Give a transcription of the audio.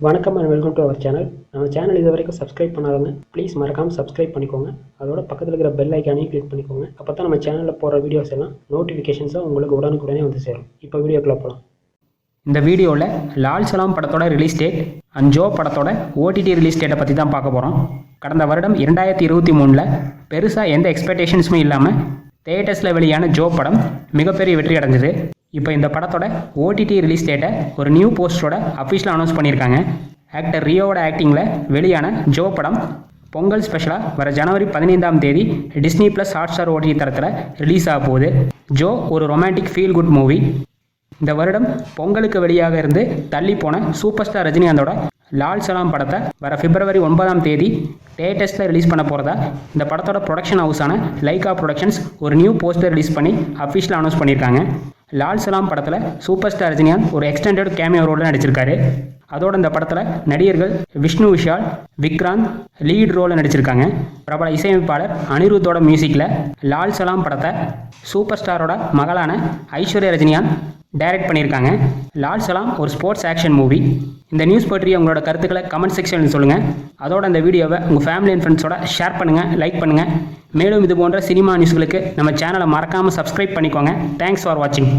வணக்கம் and welcome to our channel. நம்ம channel இது வரைக்கும் சப்ஸ்கிரைப் பண்ணாதவங்க ப்ளீஸ் மறக்காமல் சப்ஸ்கிரைப் பண்ணிக்கோங்க. அதோட பக்கத்தில் இருக்கிற பெல் ஐக்கானையும் கிளிக் பண்ணிக்கோங்க. அப்போ தான் நம்ம சேனலில் போகிற வீடியோஸ் எல்லாம் நோட்டிஃபிகேஷன்ஸாக உங்களுக்கு உடனுக்குடனே வந்து சேரும். இப்போ வீடியோக்குள்ளே போகலாம். இந்த வீடியோவில் லால் சலாம் படத்தோட ரிலீஸ் டேட் அண்ட் ஜோ படத்தோட ஓடிடி ரிலீஸ் டேட்டை பற்றி தான் பார்க்க போகிறோம். கடந்த வருடம் 2023 பெருசாக எந்த எக்ஸ்பெக்டேஷன்ஸுமே இல்லாமல் தியேட்டர்ஸில் வெளியான ஜோ படம் மிகப்பெரிய வெற்றி அடைஞ்சது. இப்போ இந்த படத்தோட ஓடிடி ரிலீஸ் டேட்டை ஒரு நியூ போஸ்டரோட அஃபிஷியலாக அனௌன்ஸ் பண்ணியிருக்காங்க. ஆக்டர் ரியோவோட ஆக்டிங்கில் வெளியான ஜோ படம் பொங்கல் ஸ்பெஷலாக வர ஜனவரி 15 டிஸ்னி ப்ளஸ் ஹாட்ஸ்டார் ஓடிடி தரத்தில் ரிலீஸ் ஆக போகுது. ஜோ ஒரு ரொமான்டிக் ஃபீல் குட் மூவி. இந்த வருடம் பொங்கலுக்கு வெளியாக இருந்து தள்ளி போன சூப்பர் ஸ்டார் ரஜினிகாந்தோட லால் சலாம் படத்தை வர பிப்ரவரி 9 தியேட்டர்ஸில் ரிலீஸ் பண்ண போகிறதா இந்த படத்தோட ப்ரொடக்ஷன் ஹவுஸான லைகா ப்ரொடக்ஷன்ஸ் ஒரு நியூ போஸ்டர் ரிலீஸ் பண்ணி அஃபிஷியலாக அனௌன்ஸ் பண்ணியிருக்காங்க. லால் சலாம் படத்தில் சூப்பர் ஸ்டார் ரஜினிகாந்த் ஒரு எக்ஸ்டெண்டட் கேமியோ ரோலில் நடிச்சிருக்காரு. அதோட இந்த படத்தில் நடிகர்கள் விஷ்ணு விஷால், விக்ராந்த் லீட் ரோலில் நடிச்சிருக்காங்க. பிரபல இசையமைப்பாளர் அனிருத்தோட மியூசிக்கில் லால் சலாம் படத்தை சூப்பர் ஸ்டாரோட மகளான ஐஸ்வர்யா ரஜினிகாந்த் டைரக்ட் பண்ணியிருக்காங்க. லால் சலாம் ஒரு ஸ்போர்ட்ஸ் ஆக்ஷன் மூவி. இந்த நியூஸ் பற்றி உங்களோட கருத்துக்களை கமெண்ட் செக்ஷனில் சொல்லுங்கள். அதோட இந்த வீடியோவை உங்கள் ஃபேமிலி அண்ட் ஃப்ரெண்ட்ஸோட ஷேர் பண்ணுங்கள், லைக் பண்ணுங்கள். மேலும் இது போன்ற சினிமா நியூஸ்களுக்கு நம்ம சேனலை மறக்காமல் சப்ஸ்கிரைப் பண்ணிக்கோங்க. தேங்க்ஸ் ஃபார் வாட்சிங்.